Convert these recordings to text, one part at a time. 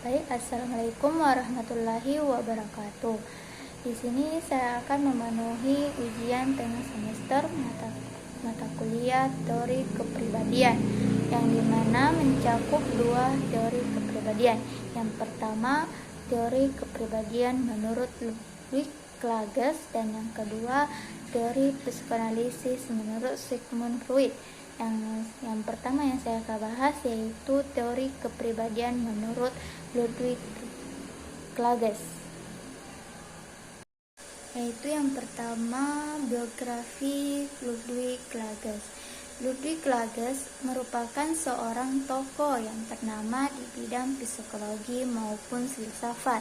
Baik, assalamualaikum warahmatullahi wabarakatuh. Di sini saya akan memenuhi ujian tengah semester mata kuliah teori kepribadian, yang dimana mencakup dua teori kepribadian. Yang pertama, teori kepribadian menurut Ludwig Klages, dan yang kedua, teori psikoanalisis menurut Sigmund Freud. Yang pertama yang saya akan bahas yaitu teori kepribadian menurut Ludwig Klages. Yaitu yang pertama, biografi Ludwig Klages. Ludwig Klages merupakan seorang tokoh yang ternama di bidang psikologi maupun filsafat.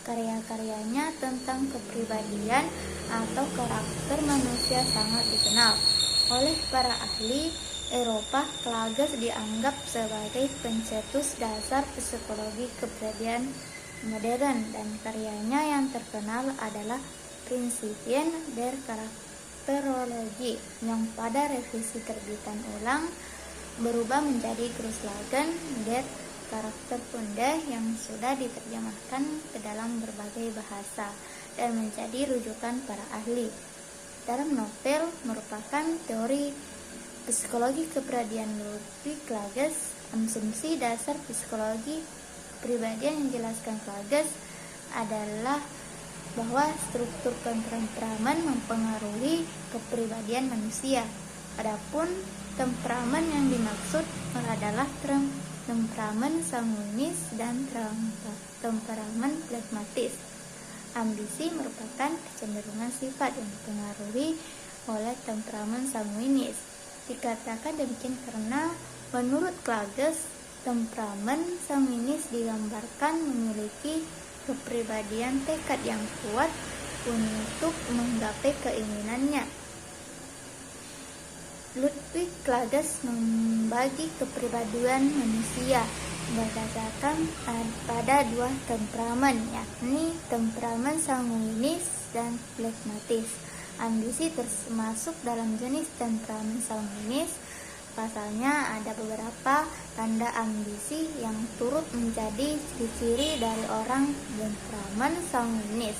Karya-karyanya tentang kepribadian atau karakter manusia sangat dikenal. Oleh para ahli Eropa, Klages dianggap sebagai pencetus dasar psikologi kepribadian modern, dan karyanya yang terkenal adalah Prinzipien der Charakterologie, yang pada revisi terbitan ulang berubah menjadi Grundlagen der Charakterkunde, yang sudah diterjemahkan ke dalam berbagai bahasa dan menjadi rujukan para ahli. Dalam novel merupakan teori psikologi kepribadian Ludwig Klages, asumsi dasar psikologi kepribadian yang dijelaskan Klages adalah bahwa struktur temperamen mempengaruhi kepribadian manusia. Adapun temperamen yang dimaksud adalah temperamen sanguinis dan temperamen flegmatis. Ambisi merupakan kecenderungan sifat yang dipengaruhi oleh temperamen sanguinis. Dikatakan demikian karena menurut Klages, temperamen sanguinis digambarkan memiliki kepribadian tekad yang kuat untuk menggapai keinginannya. Ludwig Klages membagi kepribadian manusia berdasarkan pada dua temperamen, yakni temperamen sanguinis dan flegmatis. Ambisi termasuk dalam jenis temperamen sanguinis. Pasalnya ada beberapa tanda ambisi yang turut menjadi ciri-ciri dari orang temperamen sanguinis.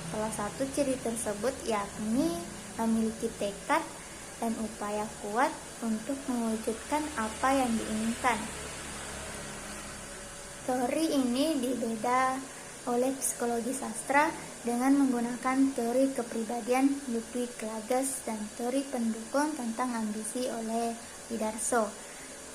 Salah satu ciri tersebut yakni memiliki tekad dan upaya kuat untuk mewujudkan apa yang diinginkan. Teori ini dibeda oleh psikologi sastra dengan menggunakan teori kepribadian Ludwig Klages dan teori pendukung tentang ambisi oleh Diderot.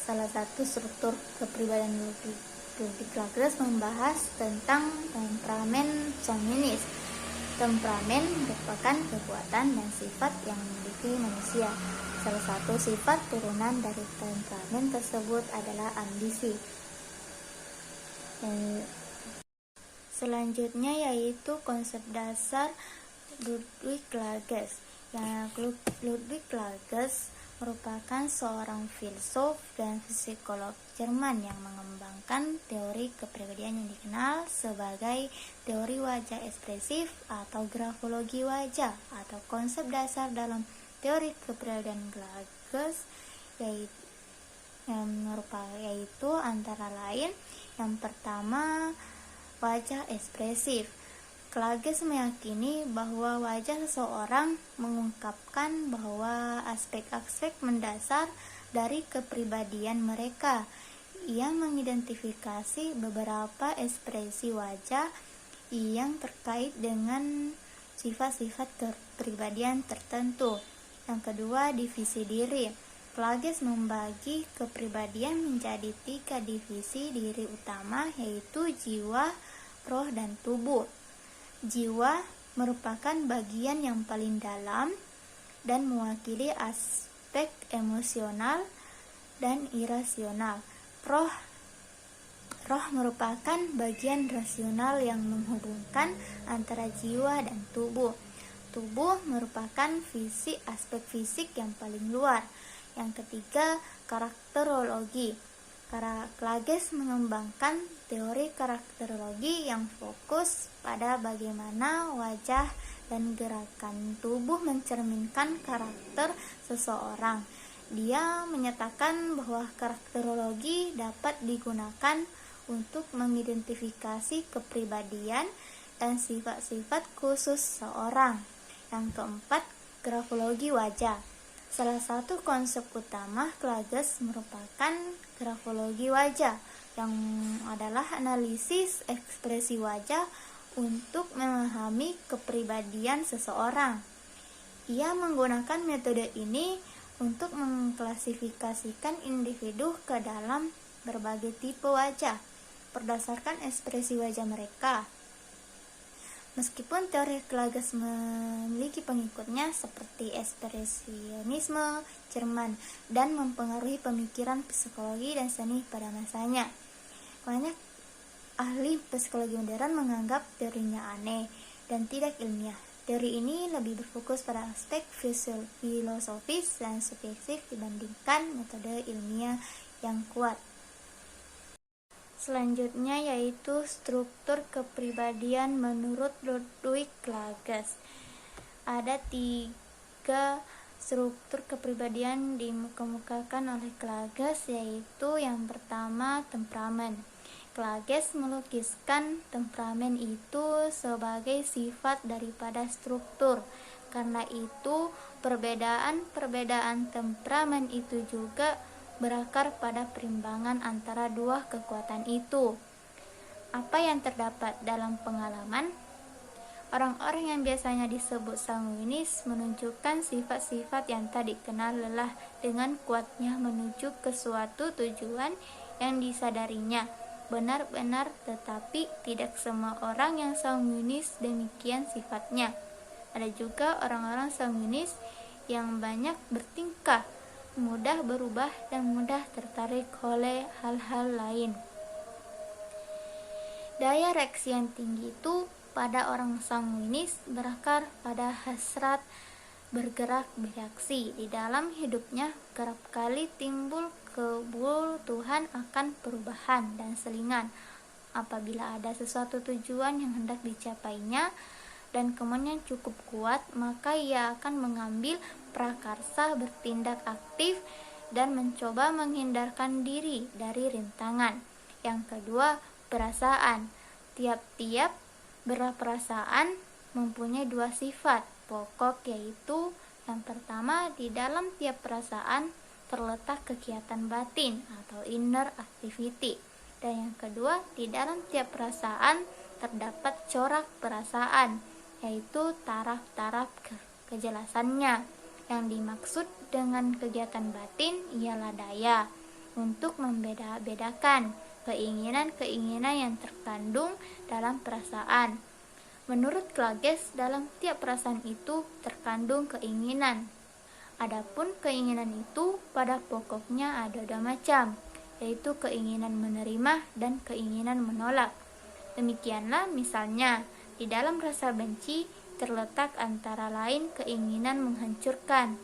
Salah satu struktur kepribadian Ludwig Klages membahas tentang temperamen sanguinis. Temperamen merupakan kekuatan dan sifat yang dimiliki manusia. Salah satu sifat turunan dari temperamen tersebut adalah ambisi. Selanjutnya yaitu konsep dasar Ludwig Klages. Ludwig Klages merupakan seorang filsuf dan psikolog Jerman yang mengembangkan teori kepribadian yang dikenal sebagai teori wajah ekspresif atau grafologi wajah, atau konsep dasar dalam teori kepribadian Klages yaitu antara lain yang pertama, wajah ekspresif. Klages meyakini bahwa wajah seseorang mengungkapkan bahwa aspek-aspek mendasar dari kepribadian mereka. Ia mengidentifikasi beberapa ekspresi wajah yang terkait dengan sifat-sifat kepribadian tertentu. Yang kedua, divisi diri. Klages membagi kepribadian menjadi 3 divisi diri utama, yaitu jiwa, roh, dan tubuh. Jiwa merupakan bagian yang paling dalam dan mewakili aspek emosional dan irasional. Roh merupakan bagian rasional yang menghubungkan antara jiwa dan tubuh. Tubuh merupakan aspek fisik yang paling luar. Yang ketiga, karakterologi. Klages mengembangkan teori karakterologi yang fokus pada bagaimana wajah dan gerakan tubuh mencerminkan karakter seseorang. Dia menyatakan bahwa karakterologi dapat digunakan untuk mengidentifikasi kepribadian dan sifat-sifat khusus seseorang. Yang keempat, grafologi wajah. Salah satu konsep utama Klages merupakan grafologi wajah, yang adalah analisis ekspresi wajah untuk memahami kepribadian seseorang. Ia menggunakan metode ini untuk mengklasifikasikan individu ke dalam berbagai tipe wajah berdasarkan ekspresi wajah mereka. Meskipun teori Klages memiliki pengikutnya seperti ekspresionisme Jerman dan mempengaruhi pemikiran psikologi dan seni pada masanya, banyak ahli psikologi modern menganggap teorinya aneh dan tidak ilmiah. Teori ini lebih berfokus pada aspek filosofis dan subjektif dibandingkan metode ilmiah yang kuat. Selanjutnya yaitu struktur kepribadian menurut Ludwig Klages. Ada 3 struktur kepribadian dikemukakan oleh Klages, yaitu yang pertama temperamen. Klages melukiskan temperamen itu sebagai sifat daripada struktur. Karena itu, perbedaan temperamen itu juga berakar pada perimbangan antara dua kekuatan itu. Apa yang terdapat dalam pengalaman? Orang-orang yang biasanya disebut sanguinis menunjukkan sifat-sifat yang tak dikenal lelah dengan kuatnya menuju ke suatu tujuan yang disadarinya benar-benar, tetapi tidak semua orang yang sanguinis demikian sifatnya. Ada juga orang-orang sanguinis yang banyak bertingkah, mudah berubah dan mudah tertarik oleh hal-hal lain. Daya reaksi yang tinggi itu pada orang sanguinis berakar pada hasrat bergerak bereaksi. Di dalam hidupnya kerap kali timbul kebutuhan akan perubahan dan selingan. Apabila ada sesuatu tujuan yang hendak dicapainya dan kemauannya cukup kuat, maka ia akan mengambil prakarsa bertindak aktif dan mencoba menghindarkan diri dari rintangan. Yang kedua, perasaan. Tiap-tiap perasaan mempunyai 2 sifat pokok, yaitu yang pertama, di dalam tiap perasaan terletak kegiatan batin atau inner activity, dan yang kedua, di dalam tiap perasaan terdapat corak perasaan, yaitu taraf-taraf kejelasannya. Yang dimaksud dengan kegiatan batin ialah daya untuk membeda-bedakan keinginan-keinginan yang terkandung dalam perasaan. Menurut Klages, dalam tiap perasaan itu terkandung keinginan. Adapun keinginan itu pada pokoknya ada 2 macam, yaitu keinginan menerima dan keinginan menolak. Demikianlah misalnya, di dalam rasa benci terletak antara lain keinginan menghancurkan.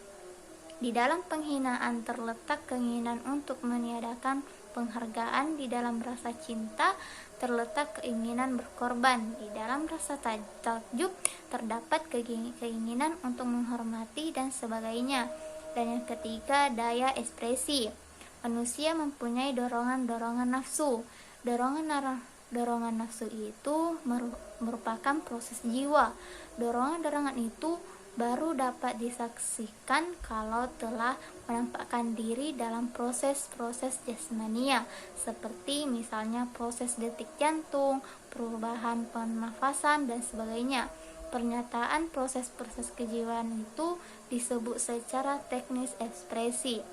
Di dalam penghinaan terletak keinginan untuk meniadakan penghargaan. Di dalam rasa cinta terletak keinginan berkorban. Di dalam rasa takjub terdapat keinginan untuk menghormati dan sebagainya. Dan yang ketiga, daya ekspresi. Manusia mempunyai dorongan-dorongan nafsu. Dorongan nafsu itu merupakan proses jiwa. Dorongan-dorongan itu baru dapat disaksikan kalau telah menampakkan diri dalam proses-proses jasmania, seperti misalnya proses detik jantung, perubahan pernafasan, dan sebagainya. Pernyataan proses-proses kejiwaan itu disebut secara teknis ekspresi.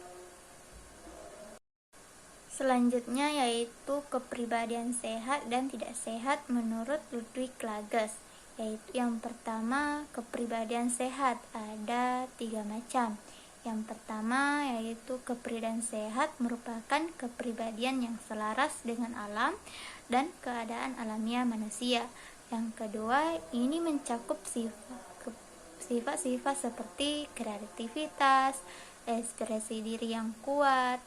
Selanjutnya yaitu kepribadian sehat dan tidak sehat menurut Ludwig Klages. Yaitu yang pertama, kepribadian sehat ada 3 macam. Yang pertama yaitu kepribadian sehat merupakan kepribadian yang selaras dengan alam dan keadaan alamiah manusia. Yang kedua, ini mencakup sifat-sifat seperti kreativitas, ekspresi diri yang kuat,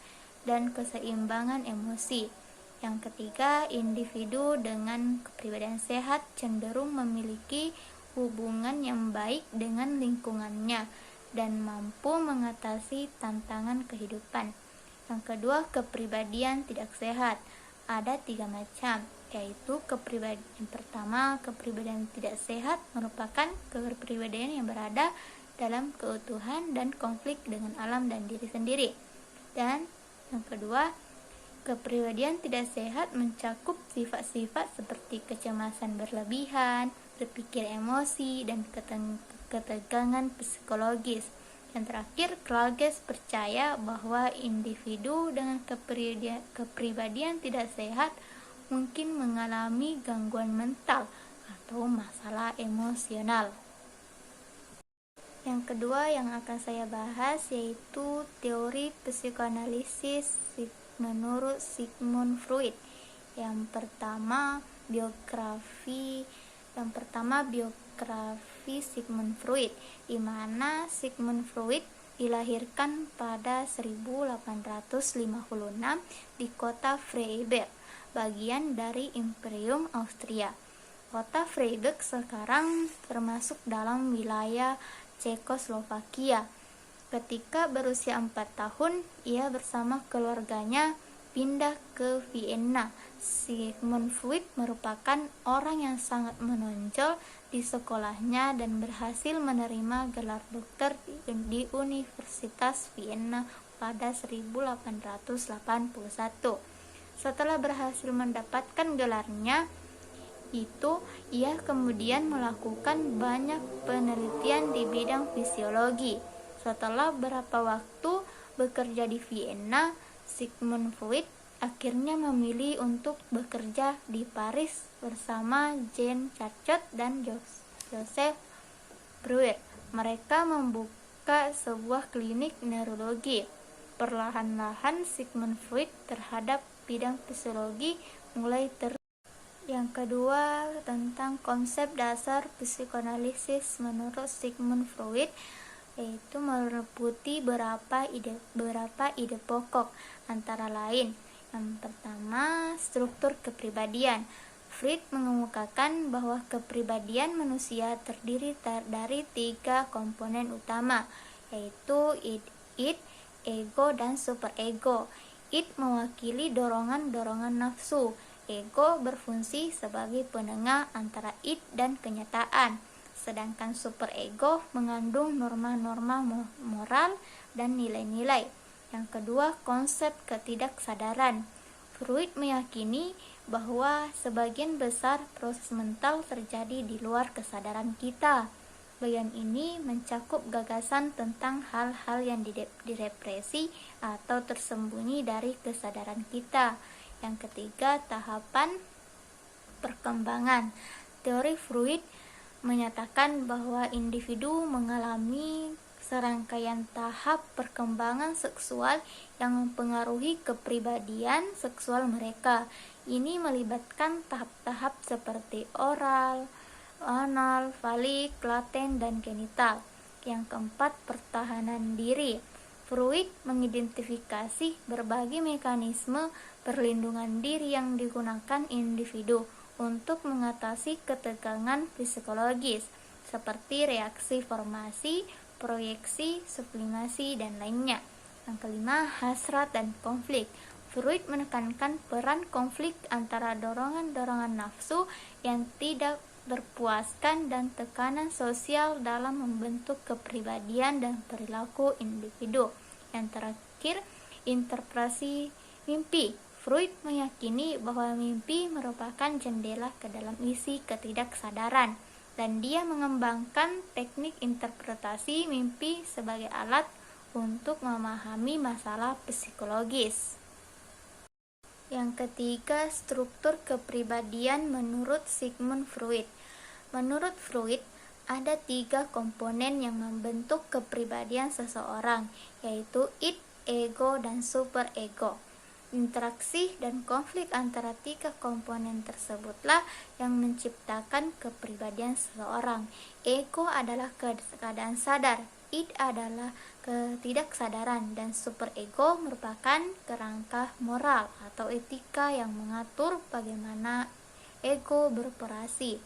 dan keseimbangan emosi. Yang ketiga, individu dengan kepribadian sehat cenderung memiliki hubungan yang baik dengan lingkungannya, dan mampu mengatasi tantangan kehidupan. Yang kedua, kepribadian tidak sehat. Ada 3 macam, yaitu yang pertama, kepribadian tidak sehat merupakan kepribadian yang berada dalam keutuhan dan konflik dengan alam dan diri sendiri. Dan yang kedua, kepribadian tidak sehat mencakup sifat-sifat seperti kecemasan berlebihan, berpikir emosi, dan ketegangan psikologis. Yang terakhir, Klages percaya bahwa individu dengan kepribadian tidak sehat mungkin mengalami gangguan mental atau masalah emosional. Yang kedua yang akan saya bahas yaitu teori psikoanalisis menurut Sigmund Freud. Yang pertama biografi Sigmund Freud, di mana Sigmund Freud dilahirkan pada 1856 di kota Freiberg, bagian dari Imperium Austria. Kota Freiberg sekarang termasuk dalam wilayah Cekoslovakia. Ketika berusia 4 tahun, ia bersama keluarganya pindah ke Vienna. Sigmund Freud merupakan orang yang sangat menonjol di sekolahnya dan berhasil menerima gelar dokter di Universitas Vienna pada 1881. Setelah berhasil mendapatkan gelarnya itu, ia kemudian melakukan banyak penelitian di bidang fisiologi. Setelah beberapa waktu bekerja di Vienna, Sigmund Freud akhirnya memilih untuk bekerja di Paris bersama Jean Charcot dan Joseph Breuer. Mereka membuka sebuah klinik neurologi. Perlahan-lahan Sigmund Freud terhadap bidang fisiologi mulai Yang kedua, tentang konsep dasar psikoanalisis menurut Sigmund Freud, yaitu meliputi beberapa ide pokok, antara lain yang pertama, struktur kepribadian. Freud mengemukakan bahwa kepribadian manusia terdiri dari 3 komponen utama, yaitu id, ego, dan superego. Id mewakili dorongan-dorongan nafsu. Ego berfungsi sebagai penengah antara id dan kenyataan, sedangkan superego mengandung norma-norma moral dan nilai-nilai. Yang kedua, konsep ketidaksadaran. Freud meyakini bahwa sebagian besar proses mental terjadi di luar kesadaran kita. Bagian ini mencakup gagasan tentang hal-hal yang direpresi atau tersembunyi dari kesadaran kita. Yang ketiga, tahapan perkembangan. Teori Freud menyatakan bahwa individu mengalami serangkaian tahap perkembangan seksual yang mempengaruhi kepribadian seksual mereka. Ini melibatkan tahap-tahap seperti oral, anal, falik, laten, dan genital. Yang keempat, pertahanan diri. Freud mengidentifikasi berbagai mekanisme perlindungan diri yang digunakan individu untuk mengatasi ketegangan psikologis, seperti reaksi formasi, proyeksi, sublimasi, dan lainnya. Yang kelima, hasrat dan konflik. Freud menekankan peran konflik antara dorongan-dorongan nafsu yang tidak terpuaskan dan tekanan sosial dalam membentuk kepribadian dan perilaku individu. Yang terakhir, interpretasi mimpi. Freud meyakini bahwa mimpi merupakan jendela ke dalam isi ketidaksadaran, dan dia mengembangkan teknik interpretasi mimpi sebagai alat untuk memahami masalah psikologis. Yang ketiga, struktur kepribadian menurut Sigmund Freud. Menurut Freud, ada 3 komponen yang membentuk kepribadian seseorang, yaitu id, ego, dan superego. Interaksi dan konflik antara 3 komponen tersebutlah yang menciptakan kepribadian seseorang. Ego adalah keadaan sadar, id adalah ketidaksadaran, dan superego merupakan kerangka moral atau etika yang mengatur bagaimana ego beroperasi.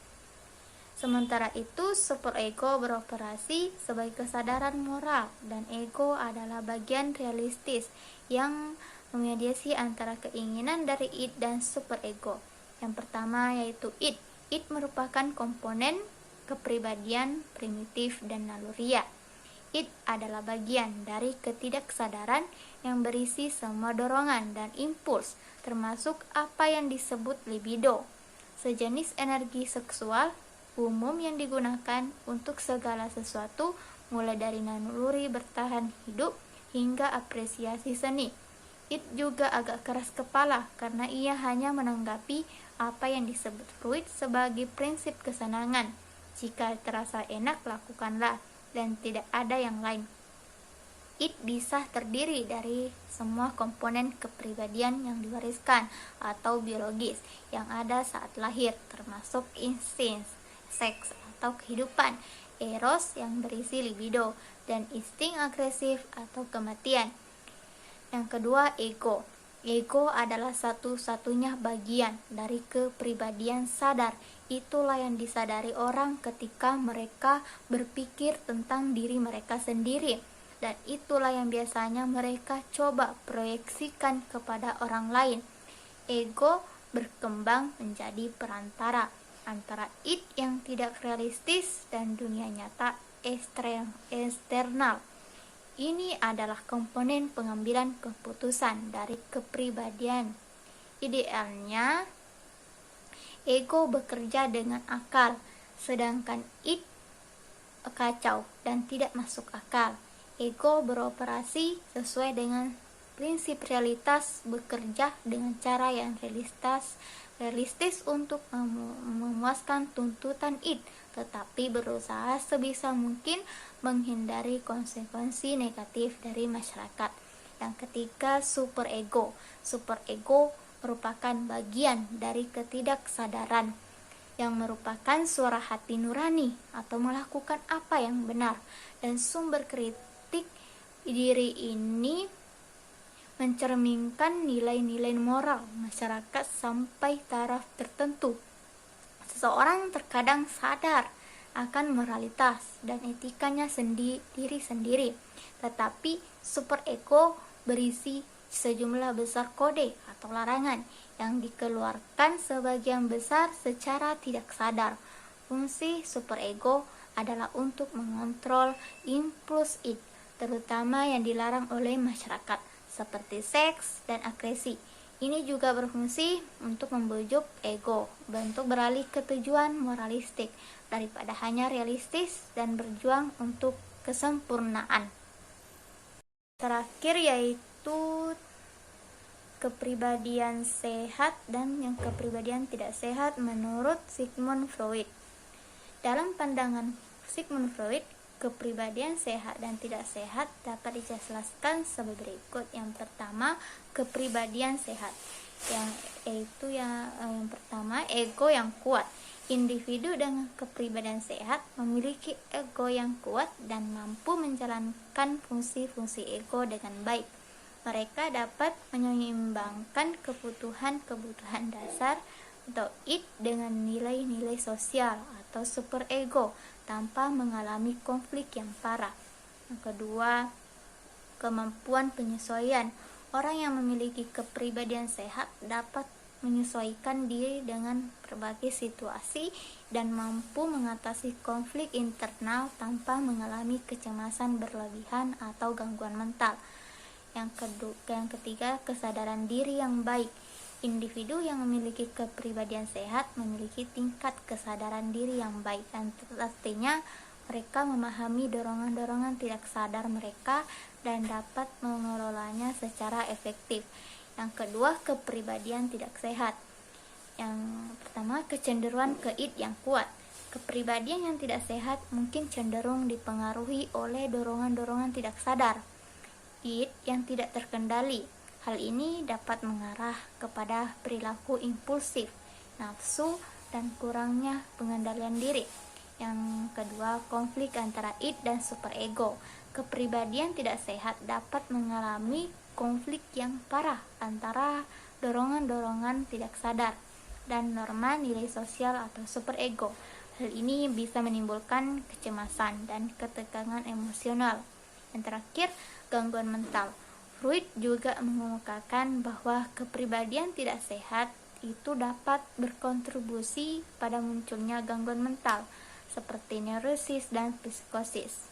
Sementara itu, superego beroperasi sebagai kesadaran moral, dan ego adalah bagian realistis yang memediasi antara keinginan dari id dan superego. Yang pertama yaitu id. Id merupakan komponen kepribadian primitif dan naluriah. Id adalah bagian dari ketidaksadaran yang berisi semua dorongan dan impuls, termasuk apa yang disebut libido, sejenis energi seksual umum yang digunakan untuk segala sesuatu, mulai dari naluri bertahan hidup hingga apresiasi seni. It juga agak keras kepala karena ia hanya menanggapi apa yang disebut Freud sebagai prinsip kesenangan. Jika terasa enak, lakukanlah, dan tidak ada yang lain. It bisa terdiri dari semua komponen kepribadian yang diwariskan atau biologis yang ada saat lahir, termasuk insting, seks atau kehidupan, eros yang berisi libido, dan insting agresif atau kematian. Yang kedua, ego. Ego adalah satu-satunya bagian dari kepribadian sadar. Itulah yang disadari orang ketika mereka berpikir tentang diri mereka sendiri, dan itulah yang biasanya mereka coba proyeksikan kepada orang lain. Ego berkembang menjadi perantara antara id yang tidak realistis dan dunia nyata eksternal. Ini adalah komponen pengambilan keputusan dari kepribadian. Idealnya, ego bekerja dengan akal, sedangkan id kacau dan tidak masuk akal. Ego beroperasi sesuai dengan prinsip realitas, bekerja dengan cara yang realistis untuk memuaskan tuntutan id, tetapi berusaha sebisa mungkin menghindari konsekuensi negatif dari masyarakat. Yang ketiga, superego. Superego merupakan bagian dari ketidaksadaran yang merupakan suara hati nurani atau melakukan apa yang benar, dan sumber kritik diri ini mencerminkan nilai-nilai moral masyarakat sampai taraf tertentu. Seseorang terkadang sadar akan moralitas dan etikanya sendiri, tetapi superego berisi sejumlah besar kode atau larangan yang dikeluarkan sebagian besar secara tidak sadar. Fungsi superego adalah untuk mengontrol impuls id, terutama yang dilarang oleh masyarakat, seperti seks dan agresi. Ini juga berfungsi untuk membujuk ego untuk beralih ke tujuan moralistik daripada hanya realistis dan berjuang untuk kesempurnaan. Terakhir yaitu kepribadian sehat dan yang kepribadian tidak sehat menurut Sigmund Freud. Dalam pandangan Sigmund Freud, kepribadian sehat dan tidak sehat dapat dijelaskan sebagai berikut. Yang pertama, kepribadian sehat, yang pertama, ego yang kuat. Individu dengan kepribadian sehat memiliki ego yang kuat dan mampu menjalankan fungsi-fungsi ego dengan baik. Mereka dapat menyeimbangkan kebutuhan dasar atau id dengan nilai-nilai sosial atau superego tanpa mengalami konflik yang parah. Yang kedua, kemampuan penyesuaian. Orang yang memiliki kepribadian sehat dapat menyesuaikan diri dengan berbagai situasi dan mampu mengatasi konflik internal tanpa mengalami kecemasan berlebihan atau gangguan mental. Yang ketiga, kesadaran diri yang baik. Individu yang memiliki kepribadian sehat memiliki tingkat kesadaran diri yang baik, dan artinya mereka memahami dorongan-dorongan tidak sadar mereka dan dapat mengelolanya secara efektif. Yang kedua, kepribadian tidak sehat. Yang pertama, kecenderungan ke id yang kuat. Kepribadian yang tidak sehat mungkin cenderung dipengaruhi oleh dorongan-dorongan tidak sadar, id yang tidak terkendali. Hal ini dapat mengarah kepada perilaku impulsif, nafsu, dan kurangnya pengendalian diri. Yang kedua, konflik antara id dan superego. Kepribadian tidak sehat dapat mengalami konflik yang parah antara dorongan-dorongan tidak sadar dan norma nilai sosial atau superego. Hal ini bisa menimbulkan kecemasan dan ketegangan emosional. Yang terakhir, gangguan mental. Freud juga mengemukakan bahwa kepribadian tidak sehat itu dapat berkontribusi pada munculnya gangguan mental seperti neurosis dan psikosis.